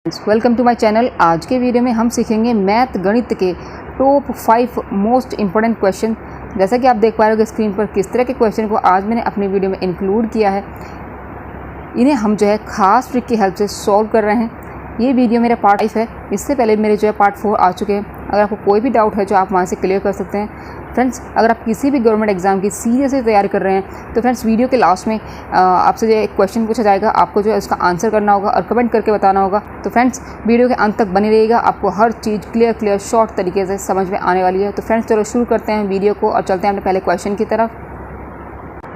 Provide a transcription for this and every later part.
Welcome to my channel. आज के video में हम सीखेंगे मैथ गणित के टॉप 5 मोस्ट इम्पोर्टेंट क्वेश्चन। जैसा कि आप देख पा रहे हो स्क्रीन पर किस तरह के क्वेश्चन को आज मैंने अपनी वीडियो में इंक्लूड किया है। इन्हें हम जो है खास ट्रिक की हेल्प से सॉल्व कर रहे हैं। ये वीडियो मेरा पार्ट 5 है, इससे पहले मेरे जो है पार्ट 4 आ चुके हैं। अगर आपको कोई भी डाउट है जो आप वहाँ से क्लियर कर सकते हैं। फ्रेंड्स, अगर आप किसी भी गवर्नमेंट एग्जाम की सीरियसली तैयारी कर रहे हैं तो फ्रेंड्स वीडियो के लास्ट में आपसे जो एक क्वेश्चन पूछा जाएगा, आपको जो है उसका आंसर करना होगा और कमेंट करके बताना होगा। तो फ्रेंड्स वीडियो के अंत तक बने रहिएगा, आपको हर चीज़ क्लियर शॉर्ट तरीके से समझ में आने वाली है। तो फ्रेंड्स चलो शुरू करते हैं वीडियो को और चलते हैं अपने पहले क्वेश्चन की तरफ।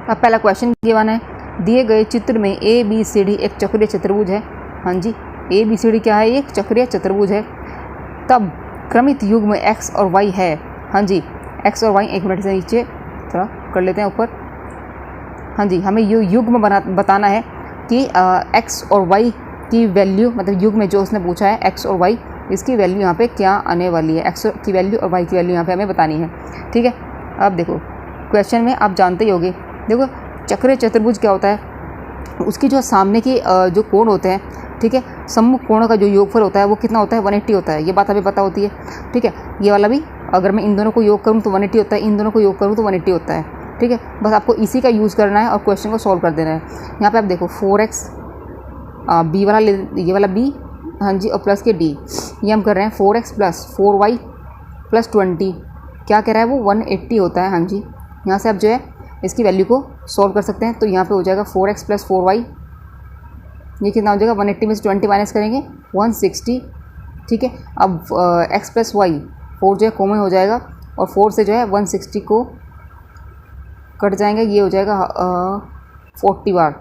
अब पहला क्वेश्चन गिवन है, दिए गए चित्र में ABCD एक चक्रीय चतुर्भुज है। हाँ जी, ABCD क्या है? एक चक्रीय चतुर्भुज है। तब क्रमित युग्म x और y है। हाँ जी, x और y, एक मिनट से नीचे थोड़ा कर लेते हैं ऊपर। हाँ जी, हमें युग्म बताना है कि x और y की वैल्यू, मतलब युग्म में जो उसने पूछा है x और y, इसकी वैल्यू यहाँ पे क्या आने वाली है। x की वैल्यू और y की वैल्यू यहाँ पे हमें बतानी है। ठीक है, अब देखो क्वेश्चन में आप जानते ही होंगे। देखो चक्रीय चतुर्भुज क्या होता है, उसकी जो सामने की जो कोण होते हैं, ठीक है, सम्मुख कोणों का जो योगफल होता है वो कितना होता है? 180 होता है। ये बात हमें पता होती है। ठीक है, ये वाला भी अगर मैं इन दोनों को योग करूँ तो 180 होता है, इन दोनों को योग करूँ तो 180 होता है। ठीक है, बस आपको इसी का यूज़ करना है और क्वेश्चन को सॉल्व कर देना है। यहाँ पे आप देखो 4x b वाला ये वाला b, हाँ जी, और प्लस के d, ये हम कर रहे हैं 4x प्लस 4y प्लस 20, क्या कह रहा है वो? 180 होता है। हाँ जी, यहाँ से आप जो है इसकी वैल्यू को सॉल्व कर सकते हैं। तो यहाँ पे हो जाएगा 4x प्लस 4y, ये कितना हो जाएगा? 180 में से 20 माइनस करेंगे 160। ठीक है, अब x प्लस वाई, 4 जो है कॉमन हो जाएगा और 4 से जो है 160 को कट जाएंगे, ये हो जाएगा 40 बार।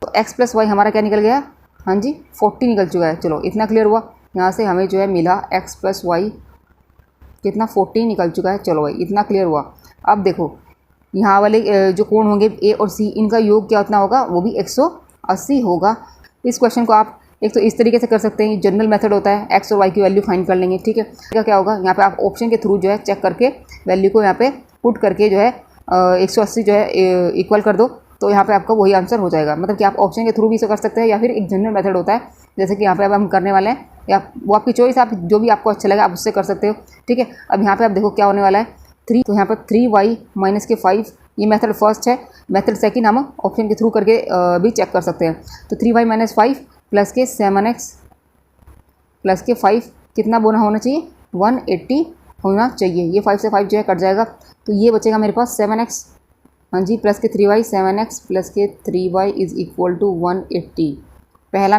तो x प्लस वाई हमारा क्या निकल गया? हाँ जी, 40 निकल चुका है। चलो इतना क्लियर हुआ। यहाँ से हमें जो है मिला x प्लस वाई कितना? 40 निकल चुका है। चलो भाई इतना क्लियर हुआ। अब देखो यहाँ वाले जो कोण होंगे a और c, इनका योग क्या उतना होगा? वो भी 180 होगा। इस क्वेश्चन को आप एक तो इस तरीके से कर सकते हैं, जनरल मेथड होता है, x और y की वैल्यू फाइंड कर लेंगे। ठीक है, क्या होगा यहाँ पे आप ऑप्शन के थ्रू जो है चेक करके वैल्यू को यहाँ पे पुट करके जो है 180 जो है इक्वल कर दो, तो यहाँ पे आपका वही आंसर हो जाएगा। मतलब कि आप ऑप्शन के थ्रू भी इसे कर सकते हैं या फिर एक जनरल मेथड होता है, जैसे कि यहाँ पे अब हम करने वाले हैं, या वो आपकी चॉइस, आप जो भी आपको अच्छा लगा आप उससे कर सकते हो। ठीक है, अब यहाँ पे आप देखो क्या होने वाला है 3, तो यहाँ पर 3y माइनस के 5, ये मेथड फर्स्ट है। मेथड सेकंड हम ऑप्शन के थ्रू करके भी चेक कर सकते हैं। तो 3y माइनस 5 प्लस के 7x प्लस के 5 कितना बोना होना चाहिए? 180 होना चाहिए। ये 5 से 5 जो है कट जाएगा, तो ये बचेगा मेरे पास 7x, हाँ जी, प्लस के 3y, 7x प्लस के 3y इज़ इक्वल टू 180। पहला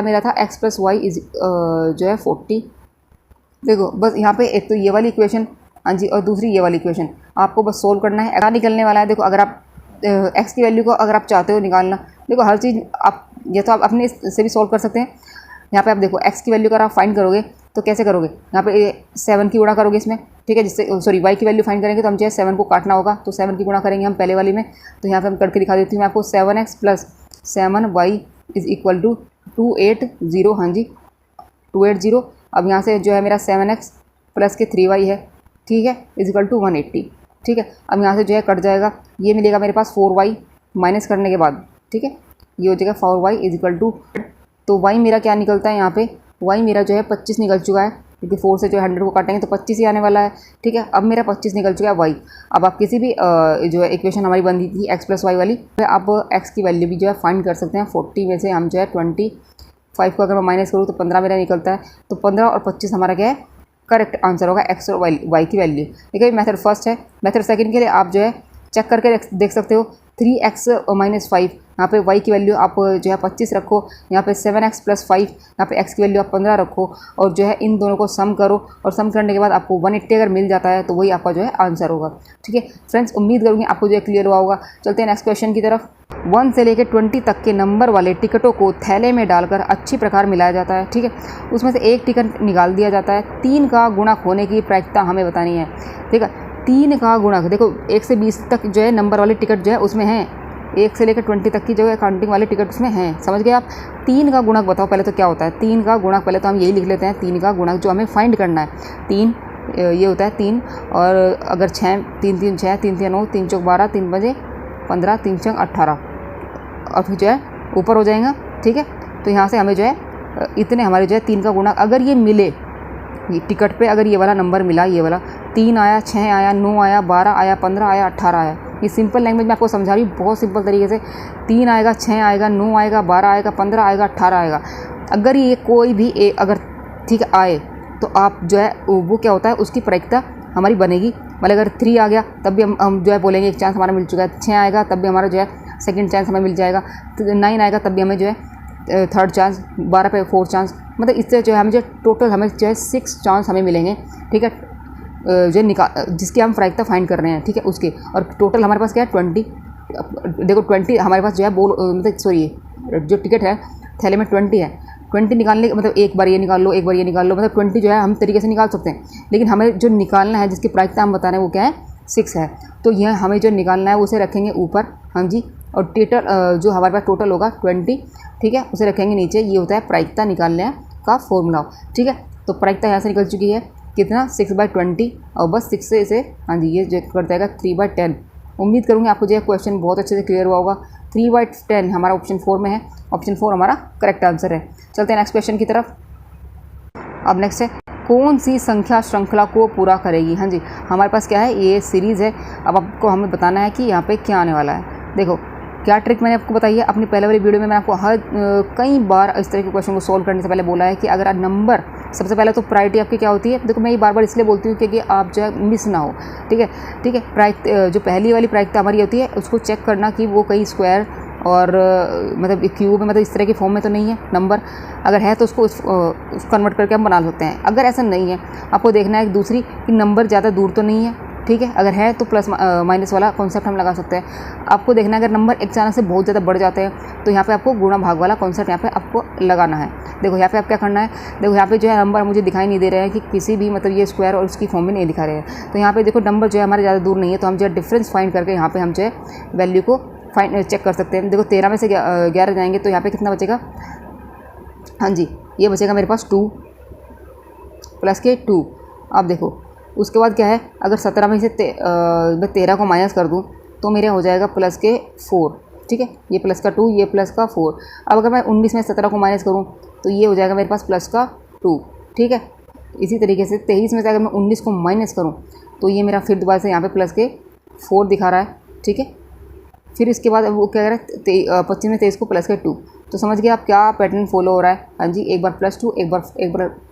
मेरा था x प्लस वाई इज जो है 40। देखो बस यहाँ पे एक तो ये वाली इक्वेशन, हाँ जी, और दूसरी ये वाली इक्वेशन आपको बस सोल्व करना है। क्या निकलने वाला है? देखो अगर आप x की वैल्यू को अगर आप चाहते हो निकालना, देखो हर चीज़ आप या तो आप अपने से भी सोल्व कर सकते हैं। यहाँ पे आप देखो x की वैल्यू अगर आप फाइंड करोगे तो कैसे करोगे? यहाँ पे 7 की गुणा करोगे इसमें, ठीक है, जिससे सॉरी y की वैल्यू फाइंड करेंगे तो हम जो है 7 को काटना होगा, तो 7 की गुणा करेंगे हम पहले वाली में। तो यहाँ पे हम करके दिखा देती हूँ मैं आपको। 7x plus 7y is equal to 280, हाँ जी 280। अब यहाँ से जो है मेरा 7x प्लस के 3y है, ठीक है, इज इक्वल टू 180। ठीक है, अब यहाँ से जो है कट जाएगा, ये मिलेगा मेरे पास 4y माइनस करने के बाद। ठीक है, ये हो जाएगा 4y इज इक्वल टू, तो y मेरा क्या निकलता है यहाँ पे? y मेरा जो है 25 निकल चुका है, क्योंकि 4 से जो है 100 को काटेंगे तो 25 ही आने वाला है। ठीक है, अब मेरा 25 निकल चुका है y। अब आप किसी भी जो है इक्वेशन हमारी बनी थी x प्लस वाई वाली, तो आप x की वैल्यू भी जो है फाइंड कर सकते हैं। 40 में से हम जो है 25 को अगर मैं माइनस करूँ तो 15 मेरा निकलता है। तो 15 और 25 हमारा क्या है? करेक्ट आंसर होगा x और y की वैल्यू। ठीक है, मेथड फर्स्ट है। मेथड सेकंड के लिए आप जो है चेक करके देख सकते हो। 3x माइनस 5, यहाँ पे y की वैल्यू आप जो है 25 रखो, यहाँ पे 7x प्लस 5, यहाँ पे x की वैल्यू आप 15 रखो, और जो है इन दोनों को सम करो, और सम करने के बाद आपको 180 अगर मिल जाता है तो वही आपका जो है आंसर होगा। ठीक है फ्रेंड्स, उम्मीद करूँगी आपको जो है क्लियर हुआ होगा। चलते हैं नेक्स्ट क्वेश्चन की तरफ। 1 से लेकर 20 तक के नंबर वाले टिकटों को थैले में डालकर अच्छी प्रकार मिलाया जाता है। ठीक है, उसमें से एक टिकट निकाल दिया जाता है। 3 का गुणक होने की प्रायिकता हमें बतानी है। ठीक है, 3 का गुणक, देखो 1 से 20 तक जो है नंबर वाले टिकट जो है उसमें हैं, 1 से लेकर 20 तक की जो है काउंटिंग वाले टिकट उसमें हैं। समझ गए आप? 3 का गुणक बताओ पहले तो क्या होता है? 3 का गुणक पहले तो हम यही लिख लेते हैं। 3 का गुणक जो हमें फाइंड करना है, 3 ये होता है 3, और अगर 6, 3 3 6, 3 3 9, 3 चौक 12, 3 बजे 15, 3 छंग 18, और फिर जो है ऊपर हो जाएगा। ठीक है, तो यहाँ से हमें जो है इतने हमारे जो है 3 का गुणक अगर ये मिले, ये टिकट पे अगर ये वाला नंबर मिला, ये वाला 3 आया, 6 आया, 9 आया, 12 आया, 15 आया, 18 आया, ये सिंपल लैंग्वेज में आपको समझा रही हूँ बहुत सिंपल तरीके से। 3 आएगा, 6 आएगा, 9 आएगा, 12 आएगा, 15 आएगा, 18 आएगा, अगर ये कोई भी अगर ठीक आए तो आप जो है वो क्या होता है, उसकी प्रायिकता हमारी बनेगी। मतलब अगर 3 आ गया तब भी हम जो है बोलेंगे एक चांस हमारा मिल चुका है, 6 आएगा तब भी हमारा जो है सेकंड चांस हमें मिल जाएगा, 9 आएगा तब भी हमें जो है थर्ड चांस, 12 पे 4 चांस, मतलब इससे जो है हमें जो टोटल हमें जो है 6 चांस हमें मिलेंगे। ठीक है, जो जिसकी हम प्रायिकता फाइंड कर रहे हैं, ठीक है, उसके। और टोटल हमारे पास क्या है 20। देखो 20 हमारे पास जो है मतलब सॉरी जो टिकट है थैले में 20 है। 20 निकालने मतलब एक बार ये निकाल लो, एक बार ये निकाल लो, मतलब 20 जो है हम तरीके से निकाल सकते हैं। लेकिन हमें जो निकालना है, जिसकी प्रायिकता हम बता रहे हैं वो क्या है 6 है। तो यह हमें जो निकालना है उसे रखेंगे ऊपर, हाँ जी। और टोटल जो हमारे पास टोटल होगा 20, ठीक है, उसे रखेंगे नीचे। ये होता है प्रायिकता निकालने का फॉर्मूला, ठीक है। तो प्रायिकता यहाँ से निकल चुकी है, कितना 6/20, और बस 6 से इसे हाँ जी ये जो कर जाएगा 3/10। उम्मीद करूँगी आपको जो है क्वेश्चन बहुत अच्छे से क्लियर हुआ होगा। 3/10 हमारा ऑप्शन 4 में है, ऑप्शन 4 हमारा करेक्ट आंसर है। चलते हैं नेक्स्ट क्वेश्चन की तरफ। अब नेक्स्ट है, कौन सी संख्या श्रृंखला को पूरा करेगी। हाँ जी, हमारे पास क्या है, ये सीरीज़ है। अब आपको हमें बताना है कि यहाँ पे क्या आने वाला है। देखो क्या ट्रिक मैंने आपको बताई है अपनी पहले वाली वीडियो में। मैंने आपको कई बार इस तरह के क्वेश्चन को सॉल्व करने से पहले बोला है कि अगर नंबर, सबसे पहले तो प्रायोरिटी आपकी क्या होती है। देखो मैं ये बार बार इसलिए बोलती हूँ क्योंकि आप जो है मिस ना हो, ठीक है, ठीक है। जो पहली वाली प्रायिकता हमारी होती है उसको चेक करना कि वो कहीं स्क्वायर और मतलब क्यूब मतलब इस तरह के फॉर्म में तो नहीं है नंबर। अगर है तो उसको कन्वर्ट करके हम बना सकते हैं। अगर ऐसा नहीं है, आपको देखना है दूसरी कि नंबर ज़्यादा दूर तो नहीं है, ठीक है। अगर है तो प्लस माइनस वाला कॉन्सेप्ट हम लगा सकते हैं। आपको देखना है अगर नंबर अचानक से बहुत ज़्यादा बढ़ जाते हैं तो यहाँ पे आपको गुणा भाग वाला कॉन्सेप्ट यहाँ पे आपको लगाना है। देखो यहाँ पे आप क्या करना है, देखो यहाँ पे जो है नंबर मुझे दिखाई नहीं दे रहे हैं कि किसी भी मतलब ये स्क्वायर और उसकी फॉर्म में नहीं दिखा रहे हैं। तो यहाँ पे देखो नंबर जो है हमारे ज़्यादा दूर नहीं है, तो हम जो है डिफरेंस फाइंड करके यहाँ पे हम जो है वैल्यू को चेक कर सकते हैं। देखो 13 में से 11 जाएंगे तो यहाँ पे कितना बचेगा, हाँ जी ये बचेगा मेरे पास 2 प्लस के 2। अब देखो उसके बाद क्या है, अगर 17 में से 13 को माइनस कर दूँ तो मेरे हो जाएगा प्लस के 4, ठीक है। ये प्लस का 2, ये प्लस का 4। अब अगर मैं 19 में 17 को माइनस करूँ तो ये हो जाएगा मेरे पास प्लस का 2, ठीक है। इसी तरीके से 23 में से अगर मैं 19 को माइनस करूँ तो ये मेरा फिर दोबारा से यहाँ पे प्लस के 4 दिखा रहा है, ठीक है। फिर इसके बाद वो क्या कह रहा है 25 में 23 को प्लस के 2। तो समझ गए आप क्या पैटर्न फॉलो हो रहा है। हाँ जी, एक बार +2, एक बार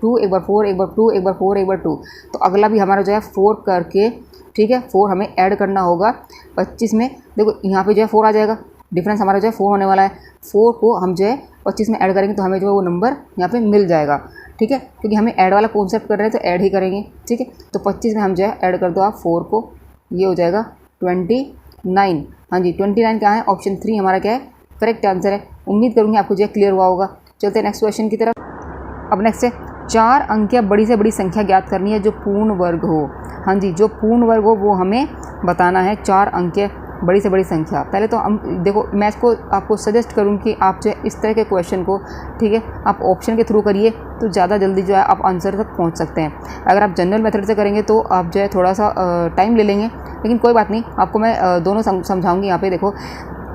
2, एक बार 4, एक बार 2, एक बार 4, एक बार 2। तो अगला भी हमारा जो है 4 करके, ठीक है, 4 हमें ऐड करना होगा 25 में। देखो यहाँ पे जो है 4 आ जाएगा, डिफरेंस हमारा जो है 4 होने वाला है। 4 को हम जो है 25 में ऐड करेंगे तो हमें जो है वो नंबर यहाँ पे मिल जाएगा, ठीक है। क्योंकि हमें ऐड वाला कॉन्सेप्ट कर रहे हैं तो ऐड ही करेंगे, ठीक है। तो 25 में हम जो है ऐड कर दो आप 4 को, ये हो जाएगा 29। हाँ जी 29 क्या है, ऑप्शन 3 हमारा क्या है करेक्ट आंसर है। उम्मीद करूँगी आपको जो है क्लियर हुआ होगा। चलते हैं नेक्स्ट क्वेश्चन की तरफ। अब नेक्स्ट है 4 अंक या बड़ी से बड़ी संख्या ज्ञात करनी है जो पूर्ण वर्ग हो। हाँ जी, जो पूर्ण वर्ग हो वो हमें बताना है। 4 अंक या बड़ी से बड़ी संख्या। पहले तो हम देखो मैं इसको आपको सजेस्ट करूँ कि आप जो है इस तरह के क्वेश्चन को, ठीक है, आप ऑप्शन के थ्रू करिए तो ज़्यादा जल्दी जो है आप आंसर तक पहुँच सकते हैं। अगर आप जनरल मेथड से करेंगे तो आप जो है थोड़ा सा टाइम ले लेंगे, लेकिन कोई बात नहीं, आपको मैं दोनों समझाऊंगी। यहाँ पे देखो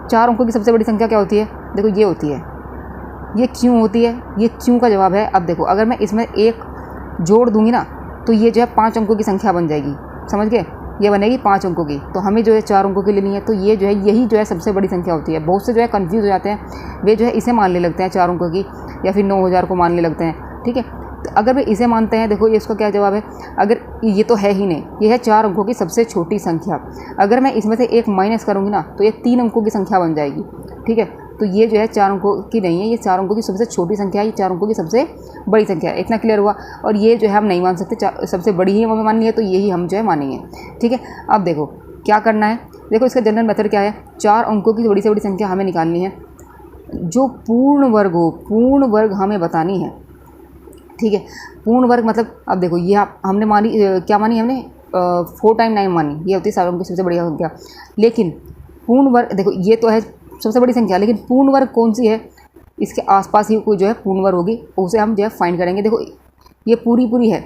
4 अंकों की सबसे बड़ी संख्या क्या होती है, देखो ये होती है। ये क्यों होती है, ये क्यों का जवाब है। अब देखो अगर मैं इसमें 1 जोड़ दूंगी ना तो ये जो है 5 अंकों की संख्या बन जाएगी, समझ गए, ये बनेगी 5 अंकों की। तो हमें जो है 4 अंकों की लेनी है, तो ये जो है यही जो है सबसे बड़ी संख्या होती है। बहुत से जो है कंफ्यूज हो जाते हैं, वे जो है इसे मानने लगते हैं 4 अंकों की, या फिर 9000 को मानने लगते हैं, ठीक है। तो अगर वे इसे मानते हैं, देखो ये इसका क्या जवाब है, अगर ये तो है ही नहीं, ये है 4 अंकों की सबसे छोटी संख्या। अगर मैं इसमें से 1 माइनस करूँगी ना तो ये 3 अंकों की संख्या बन जाएगी, ठीक है। तो ये जो है 4 अंकों की नहीं है, ये 4 अंकों की सबसे छोटी संख्या है, ये 4 अंकों की सबसे बड़ी संख्या है। इतना क्लियर हुआ। और ये जो है हम नहीं मान सकते, सबसे बड़ी ही हमें माननी है, तो यही हम जो है मानेंगे, ठीक है। अब देखो क्या करना है, देखो इसका जनरल मेथड क्या है, 4 अंकों की बड़ी से बड़ी संख्या हमें निकालनी है जो पूर्ण वर्ग हो, पूर्ण वर्ग हमें बतानी है, ठीक है। पूर्ण वर्ग मतलब अब देखो ये हमने मानी, क्या मानी हमने 4 टाइम 9 मानी, ये होती है 4 अंकों की सबसे बड़ी संख्या। लेकिन पूर्ण वर्ग देखो ये तो है सबसे बड़ी संख्या, लेकिन पूर्ण वर्ग कौन सी है, इसके आसपास ही कोई जो है पूर्ण वर्ग होगी, उसे हम जो है फाइंड करेंगे। देखो ये पूरी है,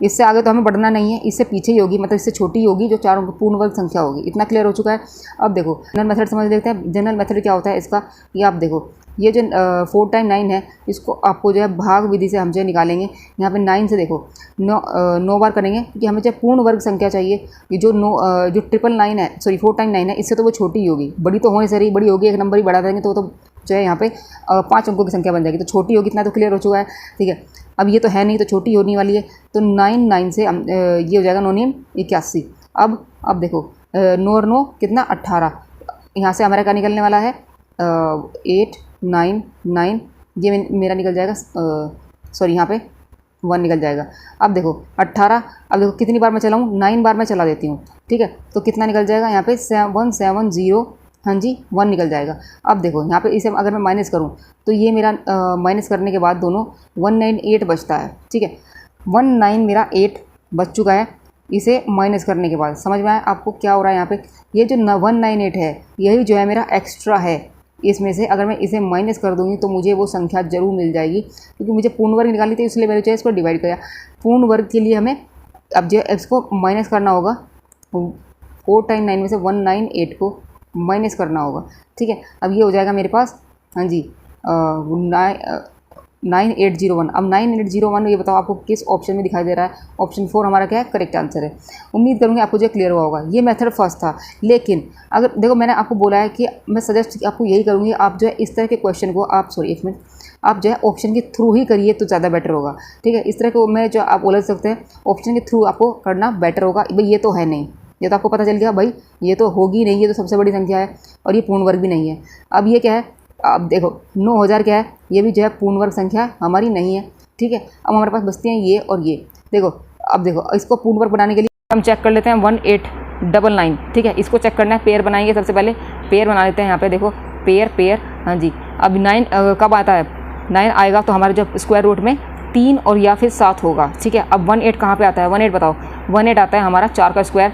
इससे आगे तो हमें बढ़ना नहीं है, इससे पीछे ही होगी, मतलब इससे छोटी होगी जो 4 अंक पूर्ण वर्ग संख्या होगी। इतना क्लियर हो चुका है। अब देखो जनरल मेथड समझ लेते हैं। जनरल मेथड क्या होता है इसका, ये आप देखो, ये जो 4 टाइम 9 है, इसको आपको जो है भाग विधि से हम जो निकालेंगे। यहाँ पे 9 से देखो 9 बार करेंगे क्योंकि हमें जो पूर्ण वर्ग संख्या चाहिए। ये जो 9 है, सॉरी 4 टाइम 9 है, इससे तो वो छोटी ही होगी, बड़ी तो होने से रही, बड़ी होगी, एक नंबर ही बढ़ा देंगे तो जो है यहाँ पे 5 अंकों की संख्या बन जाएगी, तो छोटी होगी। इतना तो क्लियर हो चुका है, ठीक है। अब ये तो है नहीं, तो छोटी होने वाली है, तो 9 से ये हो जाएगा 9 81। अब देखो 9 और 9 कितना 18, यहाँ से हमारा क्या निकलने वाला है 8 9 9, ये मेरा निकल जाएगा, सॉरी यहाँ पे 1 निकल जाएगा। अब देखो 18, अब देखो कितनी बार मैं चलाऊँ, 9 बार मैं चला देती हूँ, ठीक है। तो कितना निकल जाएगा यहाँ पे 770, हाँ जी 1 निकल जाएगा। अब देखो यहाँ पे इसे अगर मैं माइनस करूँ तो ये मेरा माइनस करने के बाद दोनों 198 बचता है, ठीक है। 198 बच चुका है इसे माइनस करने के बाद। समझ में आया आपको क्या हो रहा है यहाँ पे, ये जो 198 है यही जो है मेरा एक्स्ट्रा है। इसमें से अगर मैं इसे माइनस कर दूंगी तो मुझे वो संख्या जरूर मिल जाएगी, क्योंकि मुझे पूर्ण वर्ग निकाली थी, इसलिए मैंने जो है इसको डिवाइड किया। पूर्ण वर्ग के लिए हमें अब जो एक्स को माइनस करना होगा, 4 टाइम 9 में से 198 को माइनस करना होगा, ठीक है। अब ये हो जाएगा मेरे पास, हाँ जी 9801। अब 9801 ये बताओ आपको किस ऑप्शन में दिखाई दे रहा है। ऑप्शन 4 हमारा क्या है, करेक्ट आंसर है। उम्मीद करूँगी आपको जो क्लियर हुआ होगा। ये मेथड फर्स्ट था, लेकिन अगर देखो मैंने आपको बोला है कि मैं सजेस्ट आपको यही करूँगी, आप जो है इस तरह के क्वेश्चन को आप एक मिनट आप जो है ऑप्शन के थ्रू ही करिए तो ज़्यादा बेटर होगा, ठीक है। इस तरह को मैं जो आप बोल सकते हैं ऑप्शन के थ्रू आपको करना बेटर होगा। भाई ये तो है नहीं, ये तो आपको पता चल गया भाई ये तो होगी नहीं, ये तो सबसे बड़ी संख्या है और ये पूर्ण वर्ग भी नहीं है। अब ये क्या है, अब देखो 9000 क्या है, ये भी जो है पूर्ण वर्ग संख्या हमारी नहीं है, ठीक है। अब हमारे पास बचते हैं ये और ये। देखो अब देखो इसको पूर्ण वर्ग बनाने के लिए हम चेक कर लेते हैं 1899, ठीक है। इसको चेक करना है, पेयर बनाएंगे, सबसे पहले पेयर बना लेते हैं। यहाँ पे देखो पेयर, हाँ जी। अब 9 कब आता है, 9 आएगा तो हमारे जो स्क्वायर रूट में 3 और या फिर 7 होगा, ठीक है। अब 18 कहाँ पे आता है, 18 बताओ, 18 आता है हमारा 4 का स्क्वायर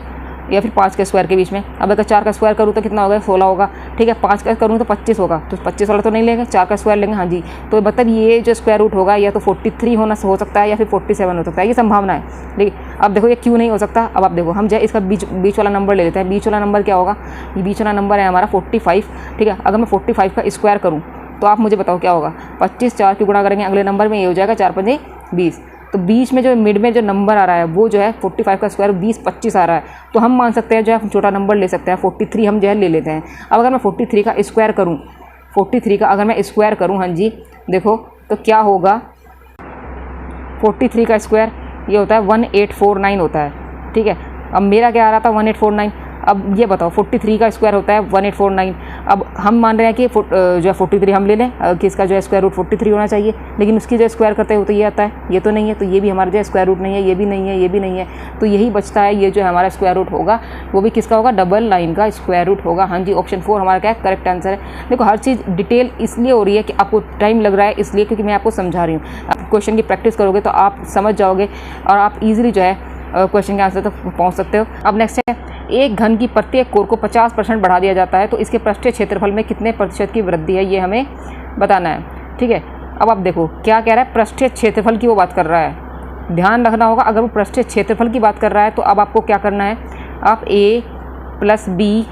या फिर 5 के स्क्वायर के बीच में। अब अगर 4 का स्क्वायर करूँ तो कितना होगा, 16 होगा, ठीक है। 5 का करूँ तो 25 होगा, तो 25 वाला तो नहीं लेंगे, 4 का स्क्वायर लेंगे, हाँ जी। तो मतलब ये जो स्क्वायर रूट होगा या तो 43 हो सकता है या फिर 47 हो सकता है, ये संभावना है। ठीक है, अब देखो ये क्यों नहीं हो सकता। अब आप देखो हम जो है इसका बीच वाला नंबर ले लेते हैं। बीच वाला नंबर क्या होगा, ये बीच वाला नंबर है हमारा 45, ठीक है। अगर मैं 45 का स्क्वायर करूँ तो आप मुझे बताओ क्या होगा, 25 4 की गुणा करेंगे अगले नंबर में, ये हो जाएगा 4 5 20। तो बीच में जो मिड में जो नंबर आ रहा है वो जो है 45 का स्क्वायर 20 25 आ रहा है, तो हम मान सकते हैं जो है छोटा नंबर ले सकते हैं, 43 हम जो है ले लेते हैं। अब अगर मैं 43 का स्क्वायर करूं, 43 का अगर मैं स्क्वायर करूं, हाँ जी देखो तो क्या होगा, 43 का स्क्वायर ये होता है 1849 होता है, ठीक है। अब मेरा क्या आ रहा था 1849। अब ये बताओ 43 का स्क्वायर होता है 1849। अब हम मान रहे हैं कि जो है 43 हम ले लें कि इसका जो है स्क्वायर रूट 43 होना चाहिए, लेकिन उसकी जो स्क्वायर करते हो तो ये आता है, ये तो नहीं है, तो ये भी हमारा जो है स्क्वायर रूट नहीं है, ये भी नहीं है, ये भी नहीं है, तो यही बचता है, ये जो है हमारा स्क्वायर रूट होगा वो भी किसका होगा, 99 का स्क्वायर रूट होगा। हाँ जी, ऑप्शन 4 हमारा क्या है, करेक्ट आंसर है। देखो हर चीज़ डिटेल इसलिए हो रही है कि आपको टाइम लग रहा है, इसलिए क्योंकि मैं आपको समझा रही हूँ। आप क्वेश्चन की प्रैक्टिस करोगे तो आप समझ जाओगे और आप ईजिली जो है क्वेश्चन के आंसर तक पहुँच सकते हो। अब नेक्स्ट है, एक घन की प्रत्येक कोर को 50% बढ़ा दिया जाता है तो इसके पृष्ठीय क्षेत्रफल में कितने प्रतिशत की वृद्धि है, ये हमें बताना है, ठीक है। अब आप देखो क्या कह रहा है, पृष्ठीय क्षेत्रफल की वो बात कर रहा है, ध्यान रखना होगा। अगर वो पृष्ठीय क्षेत्रफल की बात कर रहा है तो अब आपको क्या करना है, आप a + b,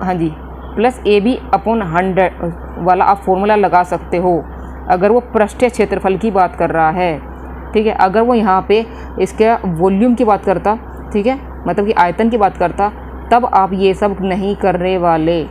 हाँ जी प्लस AB/100 वाला आप फॉर्मूला लगा सकते हो अगर वो पृष्ठीय क्षेत्रफल की बात कर रहा है, ठीक है। अगर वो यहाँ पे इसके वॉल्यूम की बात करता, ठीक है, मतलब कि आयतन की बात करता, तब आप ये सब नहीं करने वाले।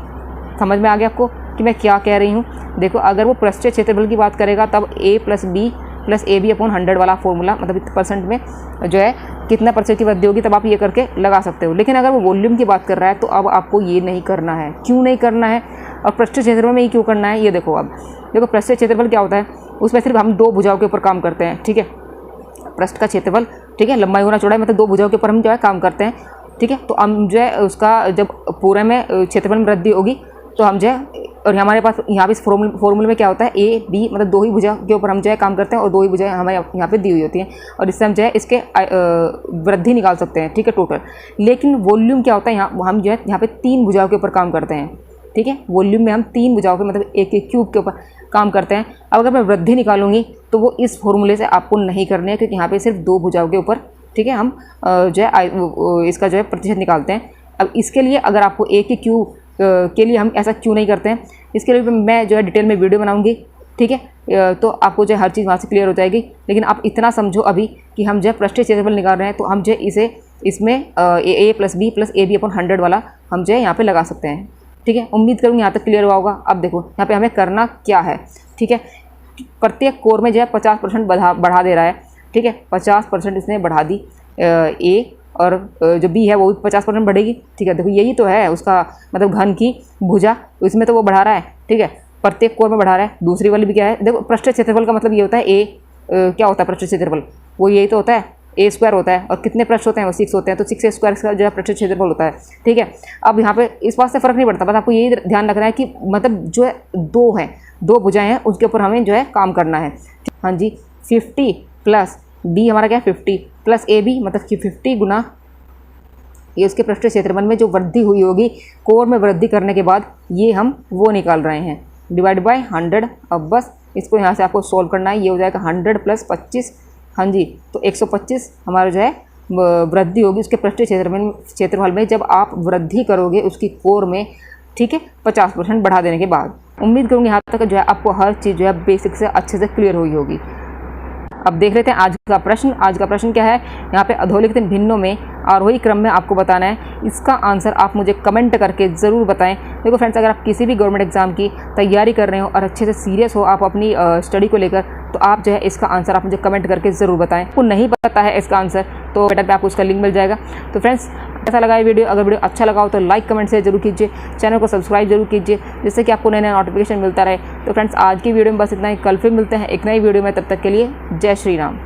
समझ में आ गया आपको कि मैं क्या कह रही हूँ। देखो अगर वो पृष्ठीय क्षेत्रफल की बात करेगा तब a + b + AB/100 वाला फॉर्मूला, मतलब परसेंट में जो है कितना % की वृद्धि होगी, तब आप ये करके लगा सकते हो। लेकिन अगर वो वॉल्यूम की बात कर रहा है तो अब आपको ये नहीं करना है। क्यों नहीं करना है और पृष्ठीय क्षेत्रफल में ये क्यों करना है, ये देखो। अब देखो पृष्ठीय क्षेत्रफल क्या होता है, उसमें सिर्फ हम 2 भुजाओं के ऊपर काम करते हैं, ठीक है। पृष्ठ का क्षेत्रफल, ठीक है, लंबाई होना चौड़ाई, मतलब 2 भुजाओं के ऊपर हम जो है काम करते हैं, ठीक है। तो हम जो है उसका जब पूरे में क्षेत्रफल में वृद्धि होगी तो हम जो है, और हमारे पास यहाँ पे इस फॉर्मूले में क्या होता है, a b, मतलब 2 ही भुजा के ऊपर हम जो है काम करते हैं और 2 ही भुजाएं हमें यहाँ पे दी हुई होती हैं और इससे हम जो है इसके वृद्धि निकाल सकते हैं, ठीक है, टोटल। लेकिन वॉल्यूम क्या होता है, यहाँ हम जो है यहाँ पे 3 भुजाओं के ऊपर काम करते हैं, ठीक है। वॉल्यूम में हम 3 भुजाओं के, मतलब एक क्यूब के ऊपर काम करते हैं। अब अगर मैं वृद्धि निकालूंगी तो वो इस फॉर्मूले से आपको नहीं करनी है, क्योंकि यहाँ पे सिर्फ 2 भुजाओं के ऊपर ठीक है, हम जो है इसका जो है प्रतिशत निकालते हैं। अब इसके लिए अगर आपको ए की क्यू के लिए हम ऐसा क्यों नहीं करते हैं, इसके लिए मैं जो है डिटेल में वीडियो बनाऊंगी, ठीक है, तो आपको जो है हर चीज़ वहाँ से क्लियर हो जाएगी। लेकिन आप इतना समझो अभी कि हम जो है पृष्ठीय क्षेत्रफल निकाल रहे हैं, तो हम जो है इसमें A plus B plus A B upon 100 वाला हम जो है यहाँ पे लगा सकते हैं, ठीक है। उम्मीद करूँगी यहाँ तक क्लियर हुआ होगा। अब देखो यहाँ पे हमें करना क्या है, ठीक है। प्रत्येक कोर में जो है 50% बढ़ा दे रहा है, ठीक है, 50% इसने बढ़ा दी ए, और जो बी है वो भी 50% बढ़ेगी, ठीक है। देखो यही तो है उसका मतलब घन की भुजा, तो इसमें तो वो बढ़ा रहा है, ठीक है, प्रत्येक कोर में बढ़ा रहा है। दूसरी वाली भी क्या है, देखो पृष्ठीय क्षेत्रफल का मतलब ये होता है क्या होता है पृष्ठीय क्षेत्रफल, वो यही तो होता है ए स्क्वायर होता है, और कितने पृष्ठ होते हैं, वो 6 होते हैं, तो 6 स्क्वायर का जो है पृष्ठीय क्षेत्रफल होता है, ठीक है। अब यहाँ पे इस बात से फ़र्क नहीं पड़ता, बस आपको यही ध्यान रखना है कि मतलब जो है दो भुजाएँ हैं उसके ऊपर हमें जो है काम करना है। हाँ जी, 50 प्लस बी हमारा क्या है 50 प्लस ए बी, मतलब कि 50 गुना ये उसके पृष्ठीय क्षेत्रफल में जो वृद्धि हुई होगी, कोर में वृद्धि करने के बाद ये हम वो निकाल रहे हैं, डिवाइड बाय 100। अब बस इसको यहाँ से आपको सोल्व करना है, ये हो जाएगा 100 प्लस 25, हाँ जी, तो 125 हमारा जो है वृद्धि होगी उसके पृष्ठीय क्षेत्रफल में जब आप वृद्धि करोगे उसकी कोर में, ठीक है, 50% बढ़ा देने के बाद। उम्मीद करूँगी यहाँ तक जो है आपको हर चीज़ जो है बेसिक से अच्छे से क्लियर हुई होगी। अब देख लेते हैं आज का प्रश्न। आज का प्रश्न क्या है, यहाँ पे अधोलिखित भिन्नों में आरोही क्रम में आपको बताना है। इसका आंसर आप मुझे कमेंट करके ज़रूर बताएं। देखो फ्रेंड्स, अगर आप किसी भी गवर्नमेंट एग्जाम की तैयारी कर रहे हो और अच्छे से सीरियस हो आप अपनी स्टडी को लेकर, तो आप जो है इसका आंसर आप मुझे कमेंट करके ज़रूर बताएं। आपको नहीं पता है इसका आंसर तो बेटर पे आपको उसका लिंक मिल जाएगा। तो फ्रेंड्स, ऐसा लगा ये वीडियो, अगर वीडियो अच्छा लगा हो तो लाइक कमेंट से जरूर कीजिए, चैनल को सब्सक्राइब जरूर कीजिए जिससे कि आपको नया नया नोटिफिकेशन मिलता रहे। तो फ्रेंड्स, आज की वीडियो में बस इतना ही, कल फिर मिलते हैं एक नई वीडियो में, तब तक के लिए जय श्री राम।